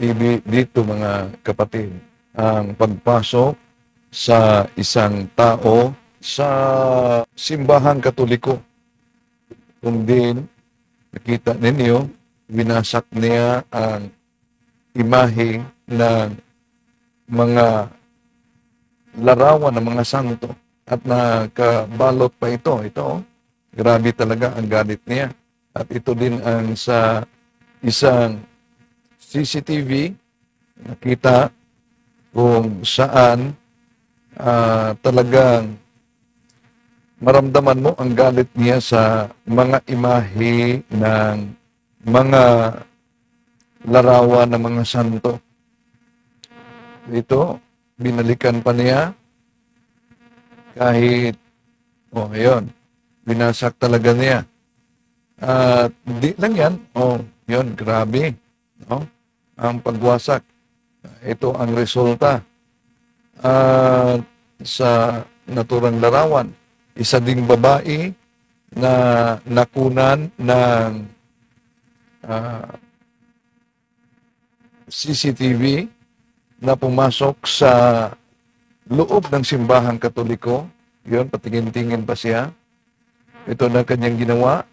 TV dito mga kapatid, ang pagpasok sa isang tao sa simbahang Katoliko. Kung din, nakita ninyo, winasak niya ang imahe ng mga larawan ng mga santo at nakabalot pa ito. Ito, grabe talaga ang galit niya. At ito din ang sa isang CCTV, nakita kung saan talagang maramdaman mo ang galit niya sa mga imahe ng mga larawan ng mga santo. Ito, binalikan pa niya kahit, ayun, binasak talaga niya. At di lang yan, yun, grabe. No? Ang pagwasak. Ito ang resulta. Sa naturang larawan, isa ding babae na nakunan ng CCTV na pumasok sa loob ng simbahang Katoliko. Yun, patingin-tingin pa siya. Ito na kanyang ginawa.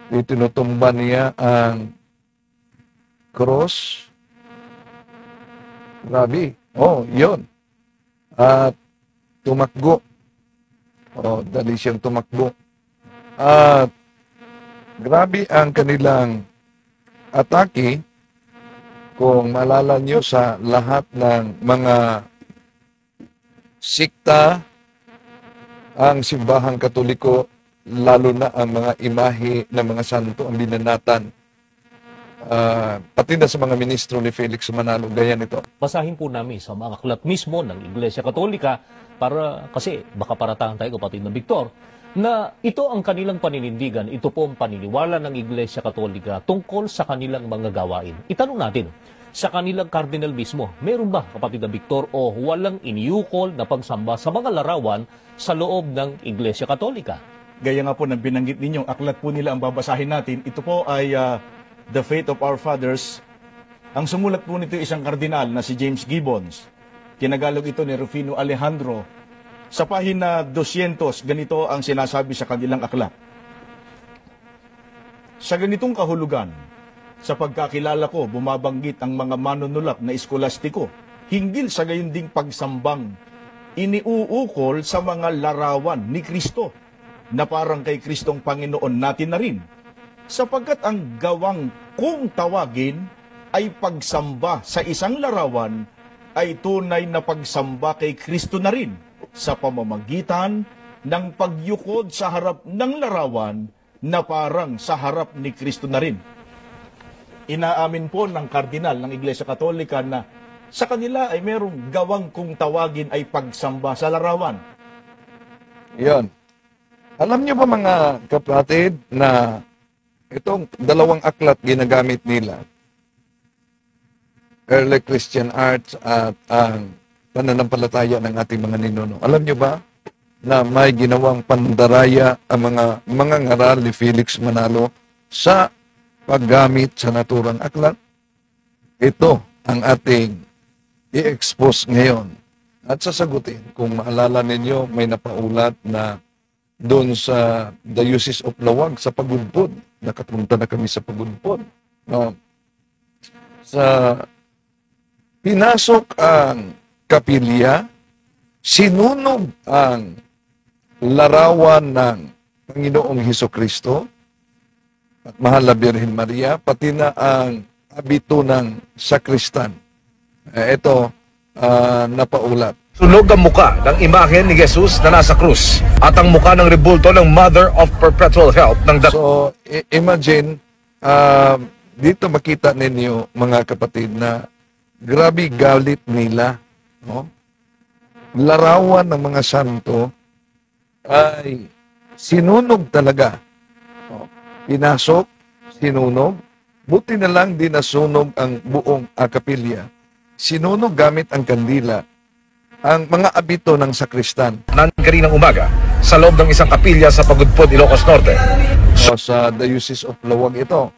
Itinutumba niya ang cross. Grabe. Yun. At tumakbo. Dali siyang tumakbo. At grabe ang kanilang atake. Kung maalala nyo sa lahat ng mga sikta, ang simbahang Katoliko, lalo na ang mga imahe ng mga santo ang binanatan. Pati na sa mga ministro ni Felix Manalo, gaya nito. Basahin po namin sa mga aklat mismo ng Iglesia Katolika kasi baka paratahan tayo, kapatid na Victor, na ito ang kanilang paninindigan, ito po ang paniniwala ng Iglesia Katolika tungkol sa kanilang mga gawain. Itanong natin, sa kanilang kardinal mismo, meron ba, kapatid na Victor, o walang iniukol na pagsamba sa mga larawan sa loob ng Iglesia Katolika? Gaya nga po ng binanggit ninyong aklat po nila ang babasahin natin. Ito po ay The Faith of Our Fathers. Ang sumulat po nito isang kardinal na si James Gibbons. Tinagalog ito ni Rufino Alejandro. Sa pahina 200, ganito ang sinasabi sa kanilang aklat. Sa ganitong kahulugan, sa pagkakilala ko, bumabanggit ang mga manunulak na eskolastiko hinggil sa gayon ding pagsambang iniuukol sa mga larawan ni Kristo na parang kay Kristong Panginoon natin na rin, sapagkat ang gawang kung tawagin ay pagsamba sa isang larawan ay tunay na pagsamba kay Kristo na rin sa pamamagitan ng pagyukod sa harap ng larawan na parang sa harap ni Kristo na rin. Inaamin po ng kardinal ng Iglesia Katolika na sa kanila ay merong gawang kung tawagin ay pagsamba sa larawan. Yan. Alam niyo ba mga kapatid na itong dalawang aklat ginagamit nila, Early Christian Arts at ang pananampalataya ng ating mga ninuno. Alam niyo ba na may ginawang pandaraya ang mga ngaral ni Felix Manalo sa paggamit sa naturang aklat? Ito ang ating i-expose ngayon at sasagutin. Kung maalala ninyo, may napaulat na doon sa Diocese of Lawag sa Pagudpod. Nakapunta na kami sa Pagudpod. Pinasok ang kapilya, sinunog ang larawan ng Panginoong Hesukristo at Mahal na Birhen Maria, pati na ang abito ng sakristan. Ito, napaulat. Sunog ang muka ng imahe ni Jesus na nasa krus at ang muka ng rebulto ng Mother of Perpetual Help ng So, imagine, dito makita ninyo mga kapatid na grabe galit nila. No? Larawan ng mga santo ay sinunog talaga. No? Pinasok, sinunog. Buti na lang din nasunog ang buong kapilya. Sinunog gamit ang kandila ang mga abito ng sakristan. Kaninang umaga sa loob ng isang kapilya sa Pagudpod, Ilocos Norte. So, sa Diocese of Lawag ito.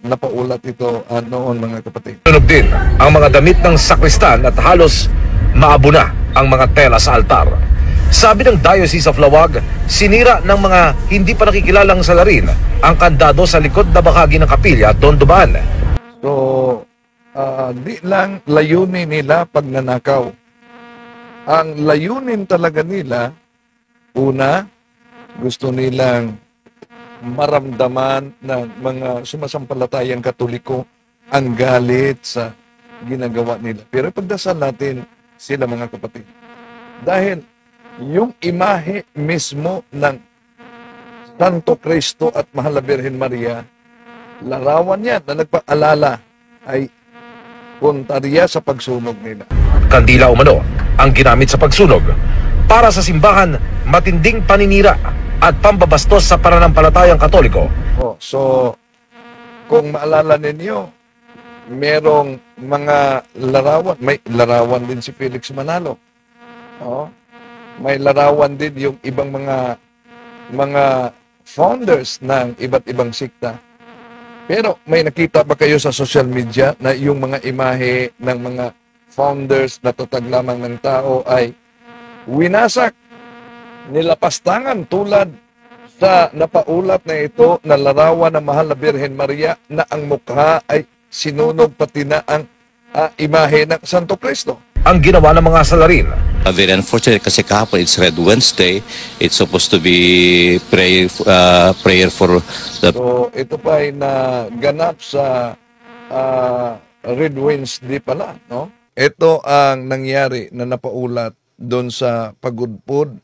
napaulat ito noon, mga kapatid. Tunog din ang mga damit ng sakristan at halos maabo na ang mga tela sa altar. Sabi ng Diocese of Lawag, sinira ng mga hindi pa nakikilalang salarin ang kandado sa likod na bahagi ng kapilya at doon dumaan. So, di lang layunin nila pagnanakaw. Ang layunin talaga nila, una, gusto nilang maramdaman ng mga sumasampalatayang Katoliko ang galit sa ginagawa nila. Pero pagdasal natin sila, mga kapatid. Dahil yung imahe mismo ng Santo Cristo at Mahal na Birhen Maria, larawan niya na nagpaalala ay kontrarya sa pagsunog nila. Kandila umano ang ginamit sa pagsunog. Para sa simbahan, matinding paninira at pambabastos sa pananampalatayang Katoliko. So, kung maalala ninyo, merong mga larawan, may larawan din si Felix Manalo. May larawan din yung ibang mga founders ng iba't ibang sikta. Pero may nakita ba kayo sa social media na yung mga imahe ng mga founders na tatag lamang ng tao ay winasak, nilapastangan tulad sa napaulat na ito na larawan ng Mahal na Birhen Maria na ang mukha ay sinunog pati na ang imahe ng Santo Cristo. Ang ginawa ng mga salarin. Very unfortunate kasi kahapon it's Red Wednesday. It's supposed to be prayer for the... So ito pa ay naganap sa Red Wednesday pala, no? Ito ang nangyari na napaulat doon sa pagudpod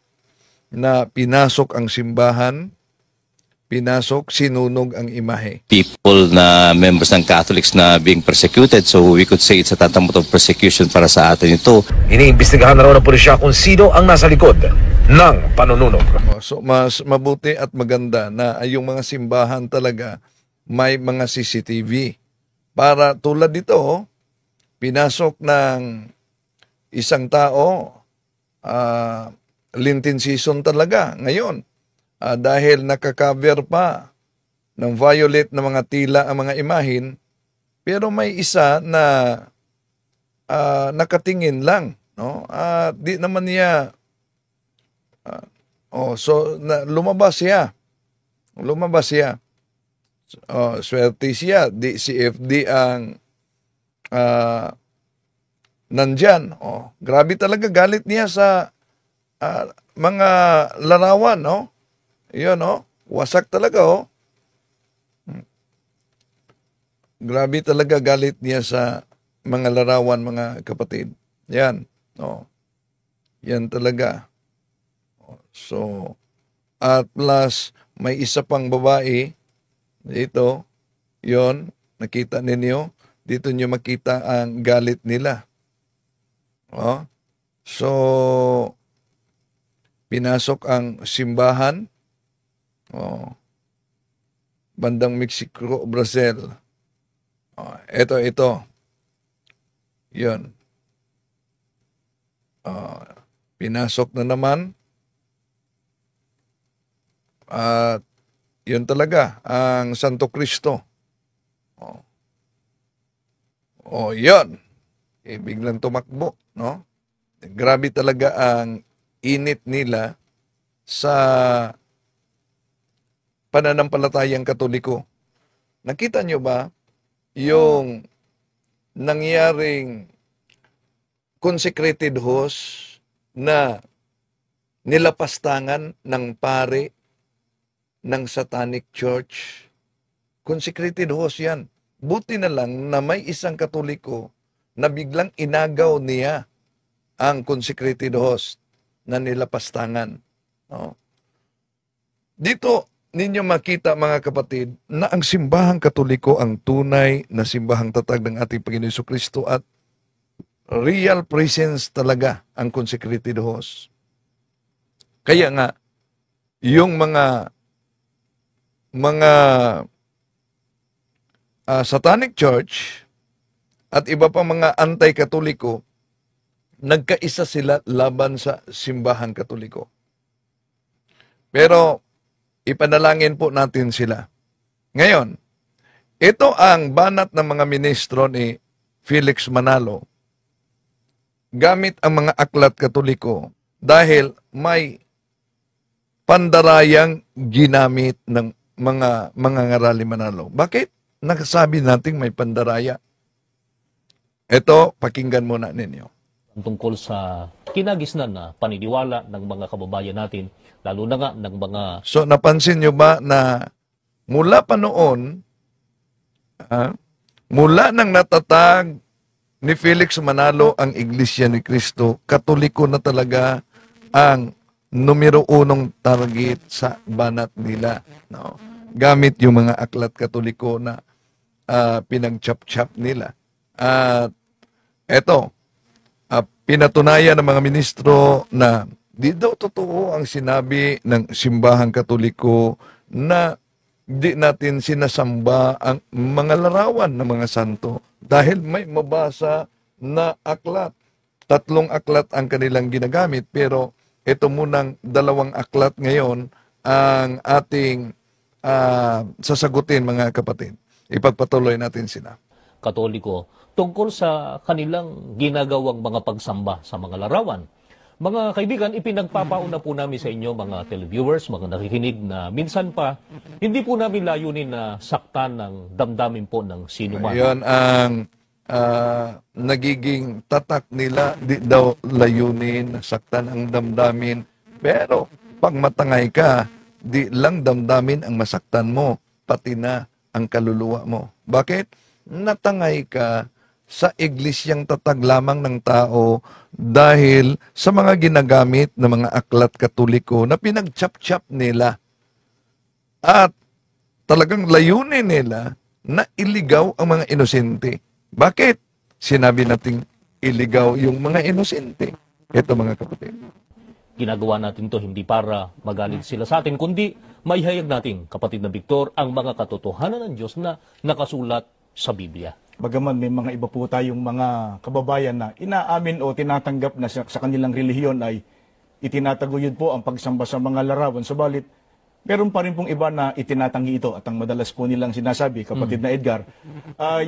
na pinasok ang simbahan, sinunog ang imahe. people na members ng Catholics na being persecuted. So we could say it's a tantamount of persecution para sa atin ito. Iniimbestigahan na raw ng pulisya kung sino ang nasa likod ng panununog. So mas mabuti at maganda na yung mga simbahan talaga may mga CCTV. Para tulad dito, pinasok ng isang tao, Lenten season talaga ngayon. Dahil nakaka-cover pa ng violet na mga tila ang mga imahin, pero may isa na nakatingin lang, no? Di naman niya lumabas siya. Swerte siya, di si FD ang nandyan. Grabe talaga galit niya sa mga larawan, no? Yun, wasak talaga, Grabe talaga galit niya sa mga larawan, mga kapatid. Yan, Yan talaga. So, at plus, may isa pang babae dito. Yon, nakita ninyo. Dito nyo makita ang galit nila. So, pinasok ang simbahan. Bandang Mexico, Brazil. Ito. Yun. Pinasok na naman. At yun talaga, ang Santo Cristo. Yun. Biglang tumakbo, no? Grabe talaga ang init nila sa pananampalatayang Katoliko. Nakita nyo ba yung nangyaring consecrated host na nilapastangan ng pare ng Satanic Church? Consecrated host yan. Buti na lang na may isang Katoliko na biglang inagaw niya ang consecrated host na nilapastangan. Dito ninyo makita, mga kapatid, na ang simbahang Katoliko ang tunay na simbahang tatag ng ating Panginoon Jesucristo at real presence talaga ang consecrated host. Kaya nga, yung mga Satanic Church at iba pa mga anti-Katoliko, nagkaisa sila laban sa simbahang Katoliko. Pero ipanalangin po natin sila. Ngayon, ito ang banat ng mga ministro ni Felix Manalo gamit ang mga aklat Katoliko dahil may pandarayang ginamit ng mga ngarali Manalo. Bakit? Nakasabi nating may pandaraya. Ito, pakinggan muna ninyo. Tungkol sa kinagisnan na paniniwala ng mga kababayan natin, lalo na nga ng mga So, napansin nyo ba na mula pa noon, mula nang natatag ni Felix Manalo ang Iglesia ni Cristo, Katoliko na talaga ang numero unong target sa banat nila. No? Gamit yung mga aklat Katoliko na pinag-chop-chop nila. At eto, pinatunayan ng mga ministro na di daw totoo ang sinabi ng simbahang Katoliko na di natin sinasamba ang mga larawan ng mga santo dahil may mabasa na aklat. 3 aklat ang kanilang ginagamit, pero ito munang 2 aklat ngayon ang ating sasagutin, mga kapatid. Ipagpatuloy natin sila. Katoliko tungkol sa kanilang ginagawang mga pagsamba sa mga larawan. Mga kaibigan, ipinagpapauna po namin sa inyo, mga televiewers, mga nakikinig, na minsan pa, hindi po namin layunin na saktan ng damdamin po ng sino man. Ayan ang nagiging tatak nila, di daw layunin, saktan ang damdamin. Pero pag matangay ka, di lang damdamin ang masaktan mo, pati na ang kaluluwa mo. Bakit? Natangay ka sa iglesyang tatag lamang ng tao dahil sa mga ginagamit ng mga aklat Katoliko na pinag-chop-chop nila. At talagang layunin nila na iligaw ang mga inosente. Bakit? Sinabi nating iligaw yung mga inosente. Ito, mga kapatid. Ginagawa natin to hindi para magalit sila sa atin, kundi maihayag natin, kapatid na Victor, ang mga katotohanan ng Diyos na nakasulat sa Biblia. Bagaman may mga iba po tayong mga kababayan na inaamin o tinatanggap na sa kanilang relihiyon ay itinataguyod po ang pagsamba sa mga larawan. Subalit, meron pa rin pong iba na itinatanggi ito. At ang madalas po nilang sinasabi, kapatid na Edgar,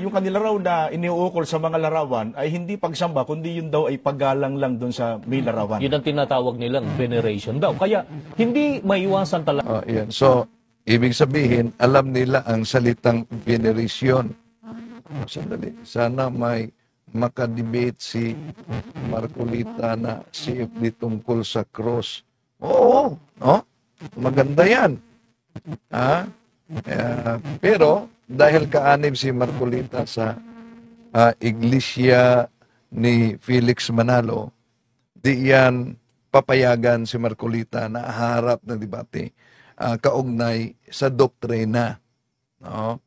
yung kanila raw na iniuukol sa mga larawan ay hindi pagsamba, kundi yun daw ay paggalang lang doon sa may larawan. Yun ang tinatawag nilang veneration daw. Kaya hindi maiwasan talaga. Yan. So, ibig sabihin, alam nila ang salitang veneration. Sandali. Sana may makadebate si Marcolita na CFD tungkol sa cross. Oo, no? Maganda yan. Pero, dahil kaanib si Marcolita sa iglesia ni Felix Manalo, di yan papayagan si Marcolita na harap ng debate kaugnay sa doktrina. No?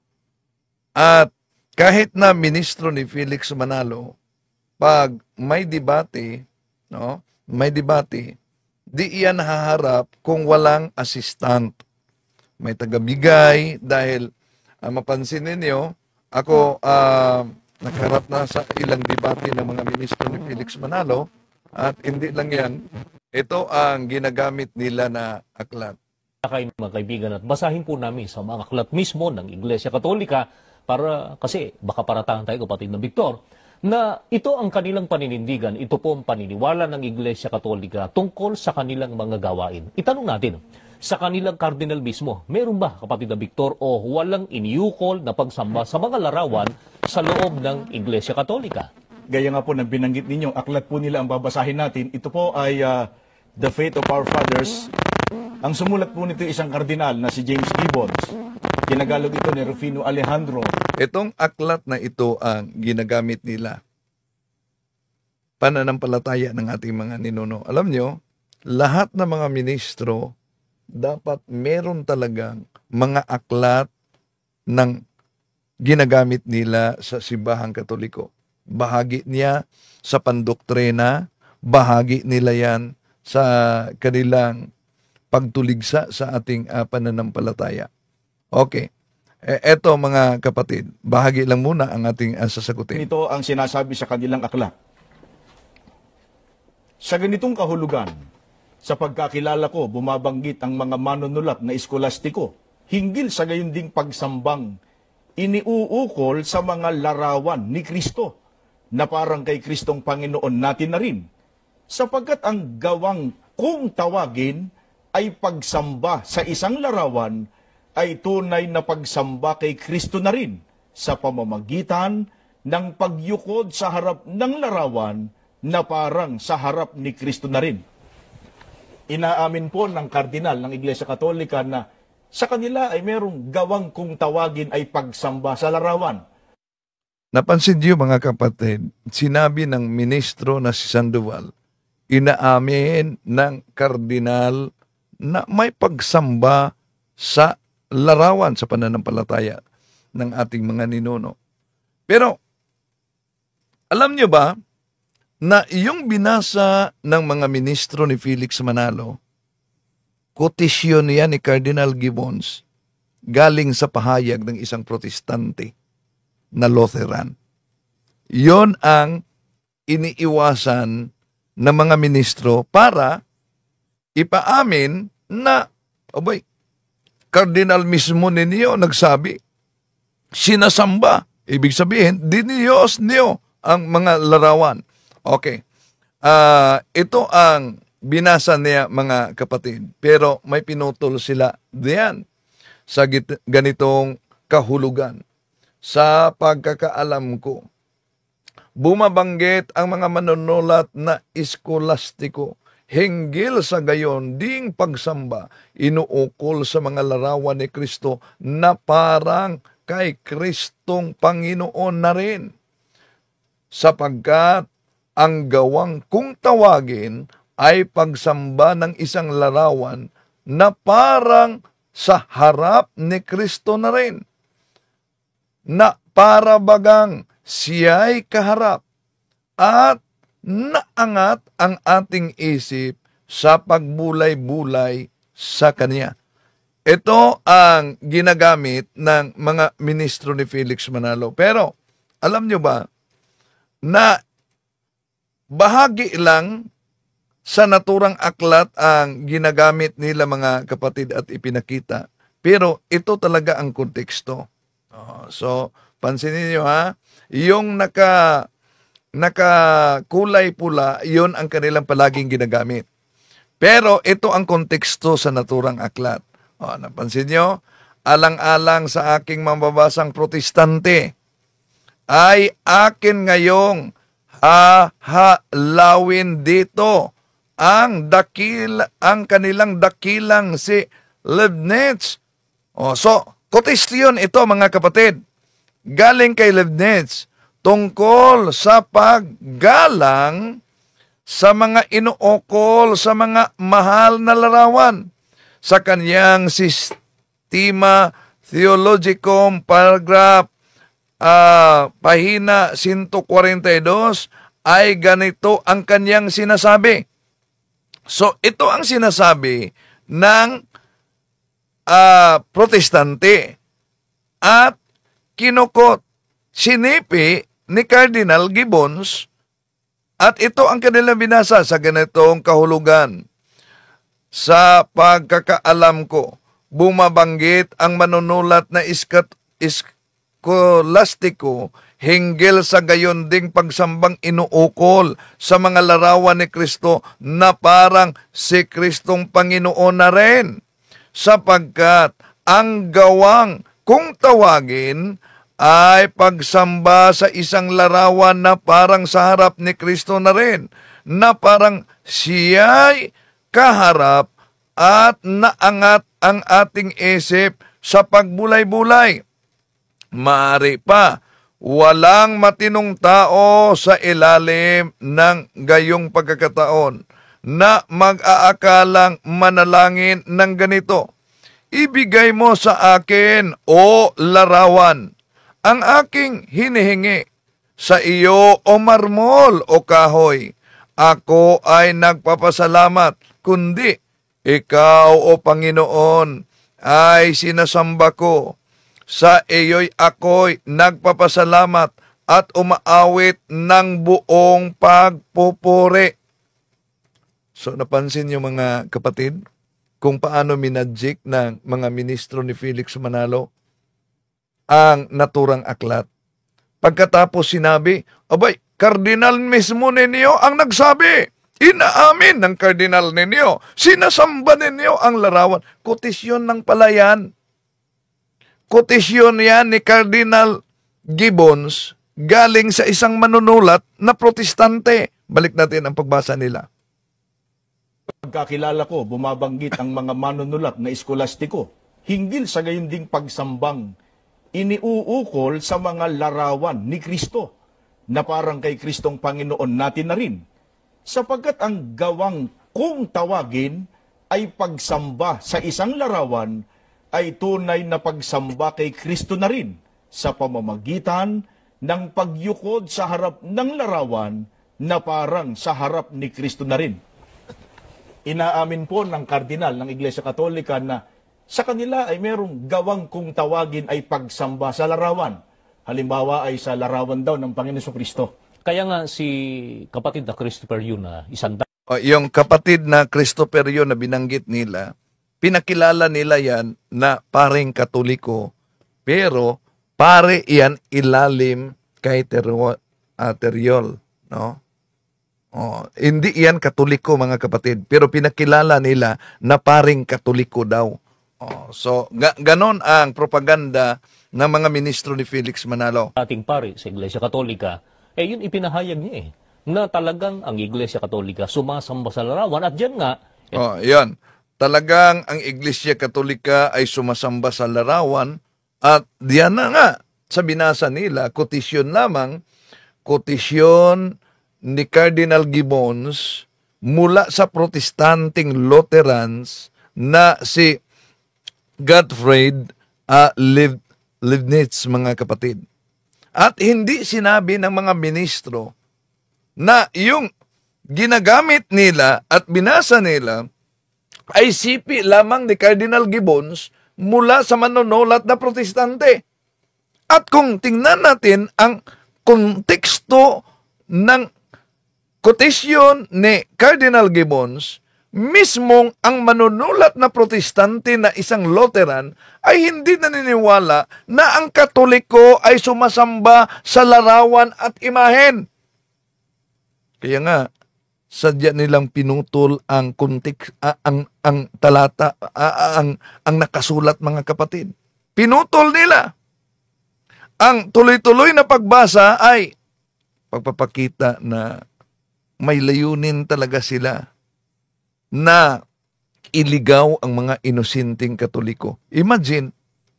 At kahit na ministro ni Felix Manalo, pag may debate, no, may debate, di iyan haharap kung walang assistant. May tagabigay dahil mapansin ninyo, ako nagharap na sa ilang debate ng mga ministro ni Felix Manalo at hindi lang yan, ito ang ginagamit nila na aklat. Kayo mga kaibigan, at basahin po namin sa mga aklat mismo ng Iglesia Katolika para kasi baka paratahan tayo, kapatid na Victor, na ito ang kanilang paninindigan, ito po ang paniniwala ng Iglesia Katolika tungkol sa kanilang mga gawain. Itanong natin, sa kanilang kardinal mismo, meron ba, kapatid na Victor, o walang iniukol na pagsamba sa mga larawan sa loob ng Iglesia Katolika? Gaya nga po ng binanggit ninyo, aklat po nila ang babasahin natin. Ito po ay The Faith of Our Fathers. Ang sumulat po nito isang kardinal na si James Gibbons. Ginagalog ito ni Rufino Alejandro. Itong aklat na ito ang ginagamit nila. Pananampalataya ng ating mga ninuno. Alam nyo, lahat ng mga ministro dapat meron talagang mga aklat ng ginagamit nila sa simbahang Katoliko. Bahagi niya sa pandoktrina, bahagi nila yan sa kanilang pagtuligsa sa ating pananampalataya. Okay. Eto mga kapatid, bahagi lang muna ang ating sasagutin. Ito ang sinasabi sa kanilang aklat. Sa ganitong kahulugan, sa pagkakilala ko, bumabanggit ang mga manunulat na eskolastiko hinggil sa gayon ding pagsambang iniuukol sa mga larawan ni Kristo na parang kay Kristong Panginoon natin na rin. Sapagkat ang gawang kung tawagin ay pagsamba sa isang larawan ay tunay na pagsamba kay Kristo na rin sa pamamagitan ng pagyukod sa harap ng larawan na parang sa harap ni Kristo na rin. Inaamin po ng kardinal ng Iglesia Katolika na sa kanila ay merong gawang kung tawagin ay pagsamba sa larawan. Napansin niyo mga kapatid, sinabi ng ministro na si Sandoval, inaamin ng kardinal na may pagsamba sa larawan sa pananampalataya ng ating mga ninuno. Pero, alam niyo ba na yung binasa ng mga ministro ni Felix Manalo, kotisyon niya ni Cardinal Gibbons, galing sa pahayag ng isang protestante na Lutheran. Yon ang iniiwasan ng mga ministro para ipaamin na, abay, Cardinal mismo ninyo nagsabi, sinasamba, ibig sabihin, diniyos niyo ang mga larawan. Okay. Ito ang binasa niya mga kapatid. Pero may pinutol sila diyan sa ganitong kahulugan. Sa pagkakaalam ko, bumabanggit ang mga manunulat na eskolastiko hinggil sa gayon ding pagsamba inuukol sa mga larawan ni Kristo na parang kay Kristong Panginoon na rin. Sapagkat ang gawang kung tawagin ay pagsamba ng isang larawan na parang sa harap ni Kristo na rin. Na para bagang siya'y kaharap at naangat ang ating isip sa pagbulay-bulay sa Kanya. Ito ang ginagamit ng mga ministro ni Felix Manalo. Pero, alam nyo ba, na bahagi lang sa naturang aklat ang ginagamit nila mga kapatid at ipinakita. Pero ito talaga ang konteksto. So, pansinin niyo ha, yung nakakulay pula, yun ang kanilang palaging ginagamit. Pero ito ang konteksto sa naturang aklat. Napansin niyo, alang-alang sa aking mambabasang protestante, ay akin ngayong hahalawin dito ang kanilang dakilang si Leibniz. So, kotisyon ito mga kapatid. Galing kay Leibniz tungkol sa paggalang sa mga inuukol sa mga mahal na larawan. Sa kanyang Systema Theologicum paragraph pahina 142 ay ganito ang kanyang sinasabi. So ito ang sinasabi ng protestante at kinukot, sinipi ni Cardinal Gibbons at ito ang kanilang binasa sa ganitong kahulugan. Sa pagkakaalam ko, bumabanggit ang manunulat na eskolastiko hinggil sa gayon ding pagsambang inuukol sa mga larawan ni Kristo na parang si Kristong Panginoon na rin. Sapagkat ang gawang kung tawagin ay pagsamba sa isang larawan na parang sa harap ni Kristo na rin, na parang siya'y kaharap at naangat ang ating isip sa pagbulay-bulay. Maari pa, walang matinong tao sa ilalim ng gayong pagkakataon na mag-aakalang manalangin ng ganito. Ibigay mo sa akin, o larawan, ang aking hinihingi sa iyo, o marmol o kahoy. Ako ay nagpapasalamat, kundi ikaw, o Panginoon, ay sinasamba ko. Sa iyo'y ako'y nagpapasalamat at umaawit ng buong pagpupuri. So napansin niyo mga kapatid, kung paano minadjik ng mga ministro ni Felix Manalo ang naturang aklat. Pagkatapos sinabi, abay, kardinal mismo ninyo ang nagsabi. Inaamin ng kardinal ninyo. Sinasamba ninyo ang larawan. Kotisyon ng palayan. Kotisyon yan ni Cardinal Gibbons galing sa isang manunulat na protestante. Balik natin ang pagbasa nila. Pagkakilala ko, bumabanggit ang mga manunulat na eskolastiko hinggil sa gayon ding pagsambang iniuukol sa mga larawan ni Kristo na parang kay Kristong Panginoon natin na rin. Sapagkat ang gawang kung tawagin ay pagsamba sa isang larawan ay tunay na pagsamba kay Kristo na rin sa pamamagitan ng pagyukod sa harap ng larawan na parang sa harap ni Kristo na rin. Inaamin po ng kardinal ng Iglesia Katolika na sa kanila ay merong gawang kung tawagin ay pagsamba sa larawan. Halimbawa ay sa larawan daw ng Panginoon Kristo. Kaya nga si kapatid na Christopher Yun na Yung kapatid na Christopher yun na binanggit nila, pinakilala nila yan na paring Katoliko. Pero pare yan ilalim kay Teriol. No? Hindi yan Katoliko mga kapatid. Pero pinakilala nila na paring Katoliko daw. So ganon ang propaganda ng mga ministro ni Felix Manalo. ating pari sa Iglesia Katolika, yun ipinahayag niya na talagang ang Iglesia Katolika sumasamba sa larawan at diyan nga Yan. Talagang ang Iglesia Katolika ay sumasamba sa larawan at diyan na nga sa binasa nila, kotisyon lamang, kotisyon ni Cardinal Gibbons mula sa protestanting Lutherans na si Gottfried Leibniz, mga kapatid. At hindi sinabi ng mga ministro na yung ginagamit nila at binasa nila ay sipi lamang ni Cardinal Gibbons mula sa manunulat na protestante. At kung tingnan natin ang konteksto ng kotisyon ni Cardinal Gibbons, mismong ang manunulat na protestante na isang Lutheran ay hindi naniniwala na ang Katoliko ay sumasamba sa larawan at imahen. Kaya nga, sadya nilang pinutol ang ang talata, ang nakasulat, mga kapatid. Pinutol nila. Ang tuloy-tuloy na pagbasa ay pagpapakita na may layunin talaga sila na iligaw ang mga inosenteng Katoliko. Imagine,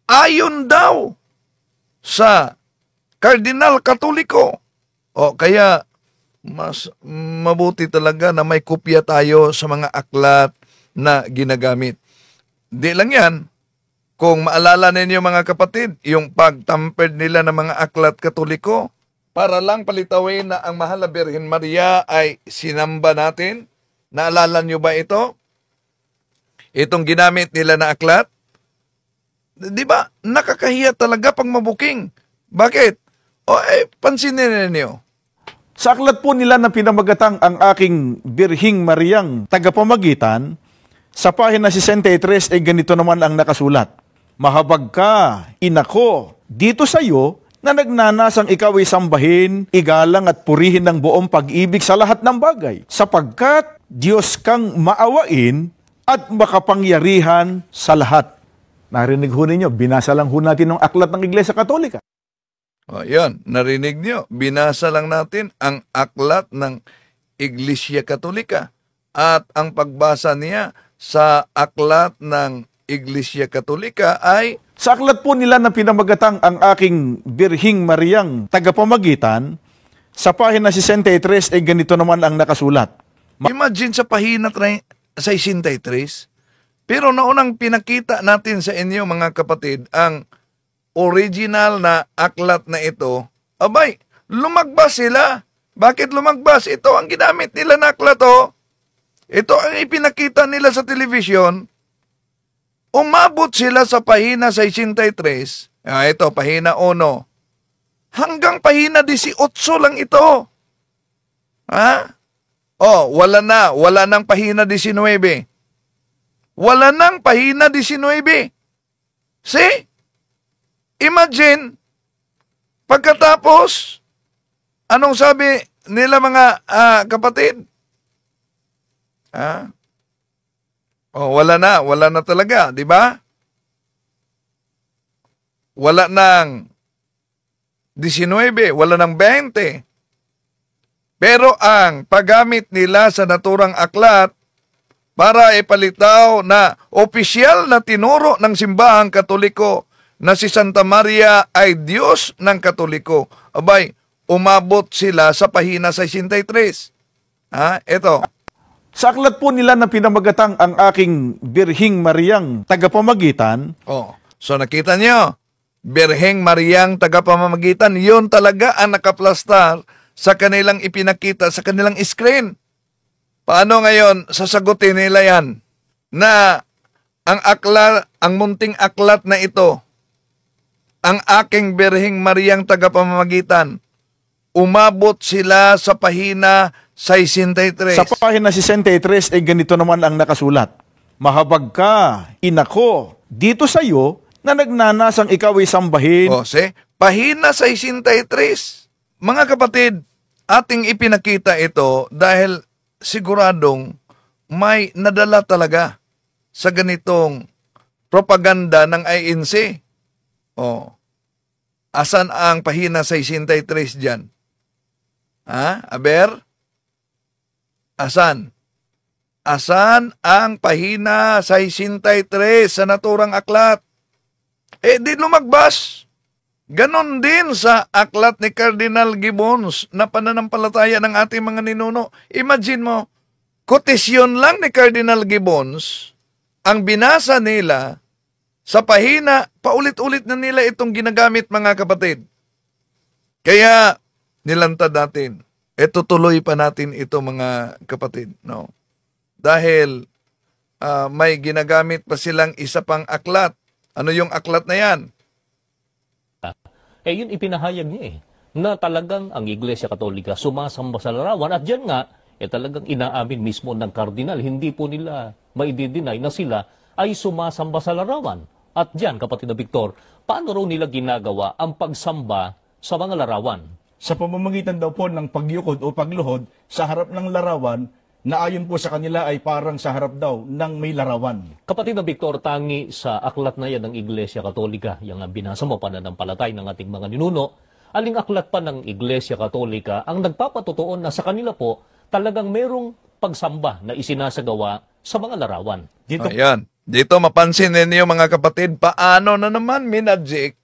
ayon daw sa Kardinal Katoliko. Kaya mas mabuti talaga na may kopya tayo sa mga aklat na ginagamit. Di lang yan, kung maalala ninyo mga kapatid, yung pagtampered nila ng mga aklat Katoliko, para lang palitawin na ang mahal na Birhen Maria ay sinamba natin. Naalala nyo ba ito? Itong ginamit nila na aklat? Di ba? Nakakahiya talaga pag mabuking. Bakit? Pansinin ninyo. Sa aklat po nila na pinamagatang ang aking Birhing Mariang tagapamagitan, sa pahina 63 ay ganito naman ang nakasulat. Mahabag ka, inako, dito sa iyo na nagnanasang ikaw ay sambahin, igalang at purihin ng buong pag-ibig sa lahat ng bagay, sapagkat Diyos kang maawain at makapangyarihan sa lahat. Narinig ho ninyo, binasa lang ho natin ng aklat ng Iglesia Katolika. Yan, narinig nyo. Binasa lang natin ang aklat ng Iglesia Katolika. At ang pagbasa niya sa aklat ng Iglesia Katolika ay sa aklat po nila na pinamagatang ang aking Birhing Mariang tagapamagitan, sa pahina 63 ay ganito naman ang nakasulat. Imagine sa pahina 63, pero naunang pinakita natin sa inyo mga kapatid ang original na aklat na ito, abay, lumagbas sila. Bakit lumagbas? Ito ang ginamit nila na aklat, Ito ang ipinakita nila sa telebisyon. Umabot sila sa pahina 63. Ito, pahina 1. Hanggang pahina 18 lang ito. Wala na. Wala nang pahina 19. Wala nang pahina 19. See? imagine, pagkatapos, anong sabi nila mga kapatid? Wala na talaga, di ba? Wala ng 19, wala ng 20. Pero ang paggamit nila sa naturang aklat para ipalitaw na opisyal na tinuro ng simbahang Katoliko na si Santa Maria ay Diyos ng Katoliko. Abay, umabot sila sa pahina 63. Ito. Sa aklat po nila na pinamagatang ang aking Birhing Mariang tagapamagitan, So nakita niyo, Birheng Mariang tagapamamagitan, yun talaga ang nakaplastar sa kanilang ipinakita sa kanilang screen. Paano ngayon sasagutin nila yan? Na ang munting aklat na ito, ang aking Birheng Mariang tagapamamagitan, umabot sila sa pahina 63. sa pahina 63 ay ganito naman ang nakasulat. Mahabag ka, inako, dito sa iyo na nagnanasang ikaw ay sambahin. Pahina 63. Mga kapatid, ating ipinakita ito dahil siguradong may nadala talaga sa ganitong propaganda ng INC. Asan ang pahina 63 dyan? Aber? Asan? Asan ang pahina 63 sa naturang aklat? Di lumagbas. Ganon din sa aklat ni Cardinal Gibbons na pananampalataya ng ating mga ninuno. Imagine mo, kotisyon lang ni Cardinal Gibbons, ang binasa nila sa pahina, paulit-ulit na nila itong ginagamit, mga kapatid. Kaya nilantad natin. Tuloy pa natin ito, mga kapatid. No? Dahil may ginagamit pa silang isa pang aklat. Ano yung aklat na yan? Yun ipinahayag niya na talagang ang Iglesia Katolika sumasamba sa larawan at diyan nga, talagang inaamin mismo ng kardinal, hindi po nila maididinay na sila ay sumasamba sa larawan. At diyan, kapatid na Victor, paano raw nila ginagawa ang pagsamba sa mga larawan? Sa pamamagitan daw po ng pagyukod o pagluhod sa harap ng larawan na ayon po sa kanila ay parang sa harap daw ng may larawan. Kapatid na Victor, tangi sa aklat na yan ng Iglesia Katolika, yung binasa mo, pananampalatay ng ating mga ninuno, aling aklat pa ng Iglesia Katolika ang nagpapatutuon na sa kanila po talagang merong pagsamba na isinasagawa sa mga larawan. Dito mapansin ninyo, mga kapatid, paano na naman minadjik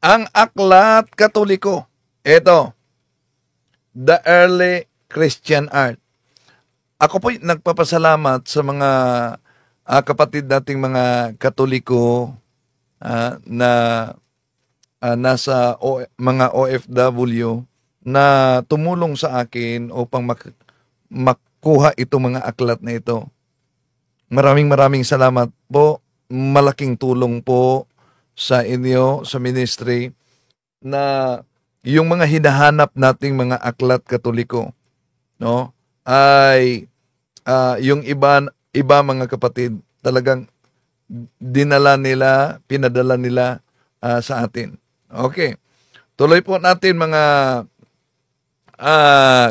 ang aklat Katoliko. Ito, the early Christian art. Ako po nagpapasalamat sa mga kapatid nating mga Katoliko na nasa mga OFW na tumulong sa akin upang makuha itong mga aklat na ito. Maraming salamat po. Malaking tulong po sa inyo, sa ministry, na yung mga hinahanap nating mga aklat Katoliko, no, ay yung iba mga kapatid talagang pinadala nila sa atin. Okay. Tuloy po natin, mga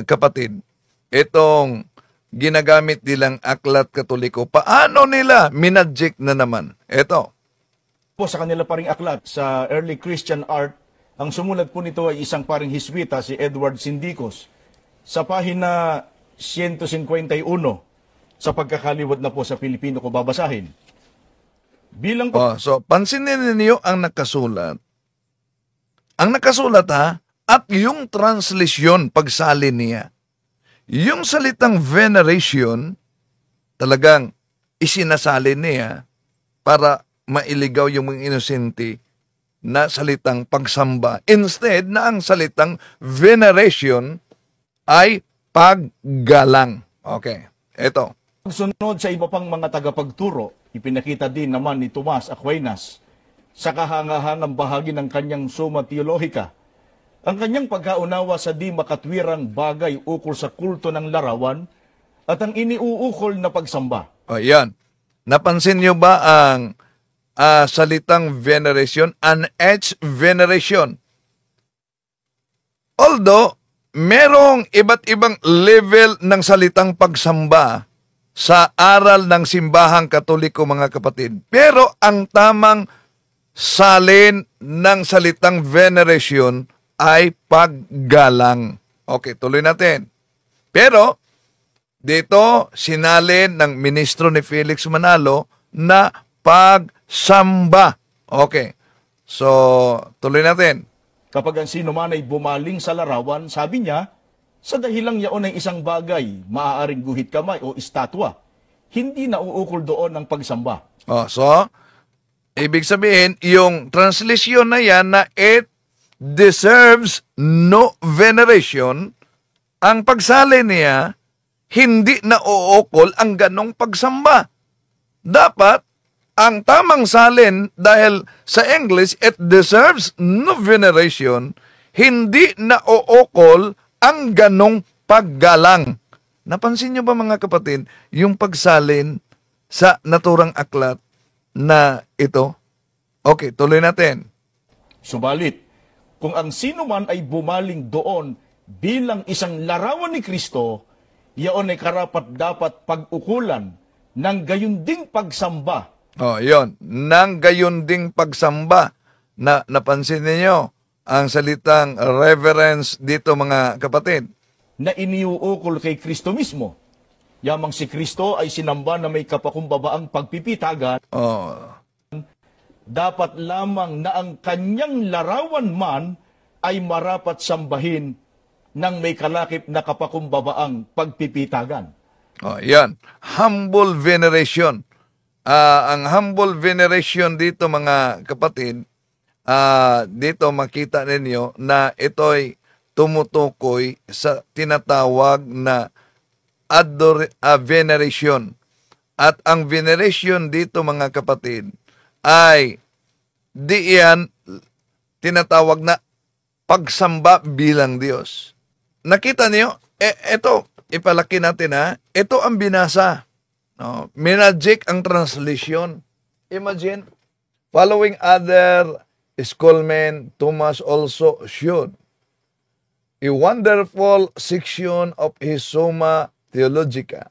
kapatid, itong ginagamit nilang aklat Katoliko. Paano nila minadjik na naman? Ito. Po sa kanila paring aklat sa early Christian art, ang sumulat po nito ay isang paring Hiswita, si Edward Sindicos. Sa pahina 151, sa pagkakaliwat na po sa Pilipino ko babasahin. Bilang so pansinin ninyo ang nakasulat. Ang nakasulat at yung translasyon pagsalin niya. Yung salitang veneration, talagang isinasalin niya para mailigaw yung mga inosente na salitang pagsamba. Instead na ang salitang veneration ay paggalang. Okay, ito. Sunod sa iba pang mga tagapagturo, ipinakita din naman ni Tomas Aquinas sa kahangahangang bahagi ng kanyang Summa Theologica ang kanyang pagkaunawa sa di makatwirang bagay ukol sa kulto ng larawan at ang iniuukol na pagsamba. Yan. Napansin niyo ba ang salitang veneration, an H veneration. Although, merong iba't ibang level ng salitang pagsamba sa aral ng simbahang Katoliko, mga kapatid. Pero ang tamang salin ng salitang veneration ay paggalang. Okay, tuloy natin. Pero, dito, sinalin ng ministro ni Felix Manalo na pagsamba. Okay. So, tuloy natin. Kapag ang sino man ay bumaling sa larawan, sabi niya, sa dahilang yaon ay isang bagay, maaaring guhit kamay o estatwa, hindi na uukol doon ang pagsamba. So, ibig sabihin, yung translation na yan na it deserves no veneration, ang pagsali niya, hindi na uukol ang ganong pagsamba. Dapat, ang tamang salin, dahil sa English, it deserves no veneration, hindi na uukol ang ganong paggalang. Napansin niyo ba, mga kapatid, yung pagsalin sa naturang aklat na ito? Okay, tuloy natin. Subalit, kung ang sino man ay bumaling doon bilang isang larawan ni Kristo, yaon ay karapat dapat pag-ukulan ng gayunding pagsamba. Yon. Nang gayon ding pagsamba. Napansin niyo ang salitang reverence dito, mga kapatid. Na iniuukol kay Kristo mismo. Yamang si Kristo ay sinamba na may kapakumbabaang pagpipitagan, dapat lamang na ang kanyang larawan man ay marapat sambahin ng may kalakip na kapakumbabaang pagpipitagan. Yan. Humble veneration. Ang humble veneration dito, mga kapatid, dito makita ninyo na ito'y tumutukoy sa tinatawag na veneration. At ang veneration dito, mga kapatid, ay di yan tinatawag na pagsamba bilang Diyos. Nakita niyo? Ito, ipalaki natin ha. Ito ang binasa. No? Minagic ang translation. Imagine, following other schoolmen, Thomas also showed a wonderful section of his Summa Theologica,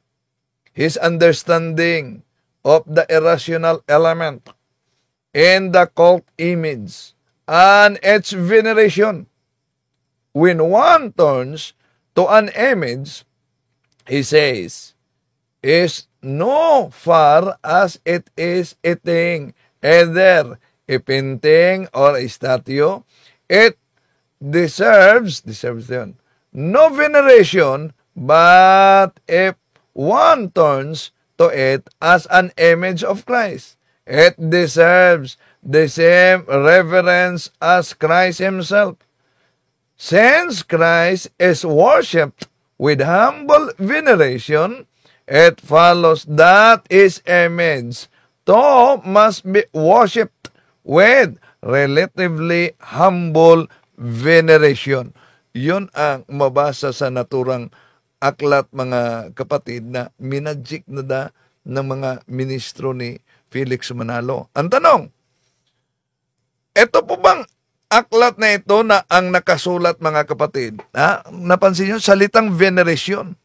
his understanding of the irrational element in the cult image and its veneration. When one turns to an image, he says, is no far as it is a thing, either a painting or a statue, it deserves yun, no veneration, but if one turns to it as an image of Christ, it deserves the same reverence as Christ himself. Since Christ is worshipped with humble veneration, it follows that his image too must be worshipped with relatively humble veneration. Yun ang mabasa sa naturang aklat, mga kapatid, na minagic na ng mga ministro ni Felix Manalo. Ang tanong, ito po bang aklat na ito na ang nakasulat, mga kapatid? Napansin nyo, salitang veneration.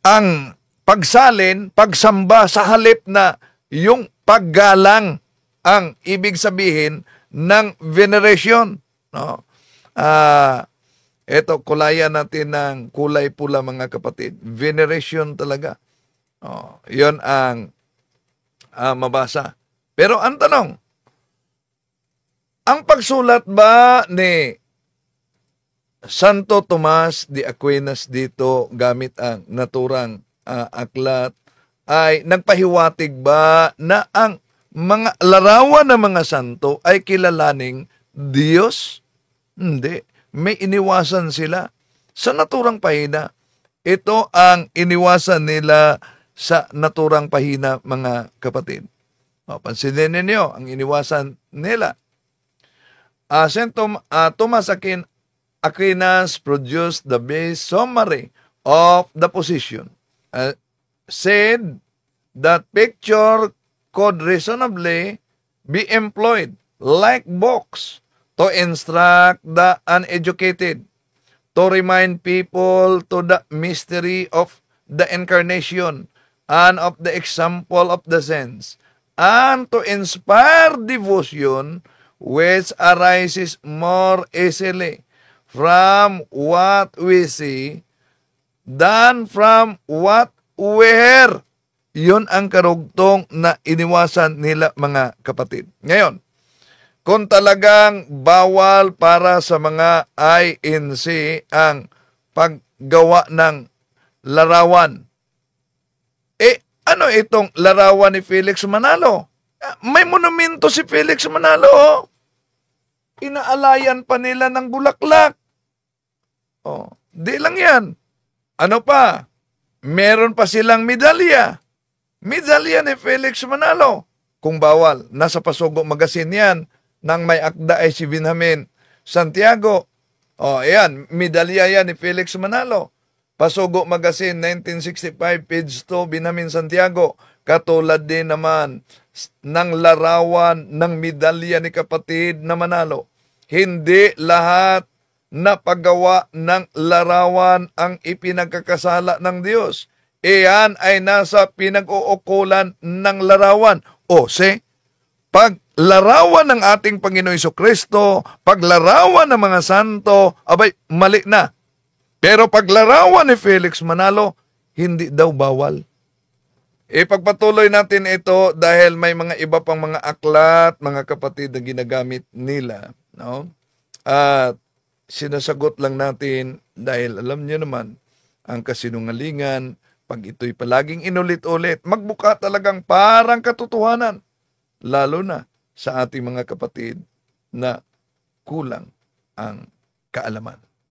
Ang pagsalin, pagsamba sa halip na yung paggalang ang ibig sabihin ng veneration. No? Ito, kulayan natin ng kulay pula, mga kapatid. Veneration talaga. Yun ang mabasa. Pero ang tanong, ang pagsulat ba ni Santo Tomas de Aquinas dito gamit ang naturang aklat ay nagpahiwatig ba na ang mga larawan ng mga santo ay kilalaning Diyos? Hindi. May iniwasan sila sa naturang pahina. Ito ang iniwasan nila sa naturang pahina, mga kapatid. Pansinin ninyo ang iniwasan nila. St. Thomas Aquinas produced the base summary of the position. Said that picture could reasonably be employed like books to instruct the uneducated, to remind people to the mystery of the incarnation and of the example of the saints, and to inspire devotion which arises more easily from what we see than from what we hear. Yun ang karugtong na iniwasan nila, mga kapatid. Ngayon, kung talagang bawal para sa mga INC ang paggawa ng larawan, ano itong larawan ni Felix Manalo? May monumento si Felix Manalo. Inaalayan pa nila ng bulaklak. Di lang yan. Ano pa? Meron pa silang medalya. Medalya ni Felix Manalo. Kung bawal, nasa Pasugo Magazine yan, nang may akda ay si Benjamin Santiago. Ayan, medalya yan ni Felix Manalo. Pasugo Magazine, 1965, page 2, Benjamin Santiago. Katulad din naman ng larawan ng medalya ni kapatid na Manalo. Hindi lahat na paggawa ng larawan ang ipinagkakasala ng Diyos. Iyan ay nasa pinag-uukulan ng larawan. Paglarawan ng ating Panginoon Jesucristo, paglarawan ng mga santo, abay, mali na. Pero paglarawan ni Felix Manalo, hindi daw bawal. Ipagpatuloy natin ito dahil may mga iba pang mga aklat, mga kapatid, na ginagamit nila. No? At sinasagot lang natin dahil alam niyo naman, ang kasinungalingan, pag ito'y palaging inulit-ulit, magbuka talagang parang katotohanan. Lalo na sa ating mga kapatid na kulang ang kaalaman.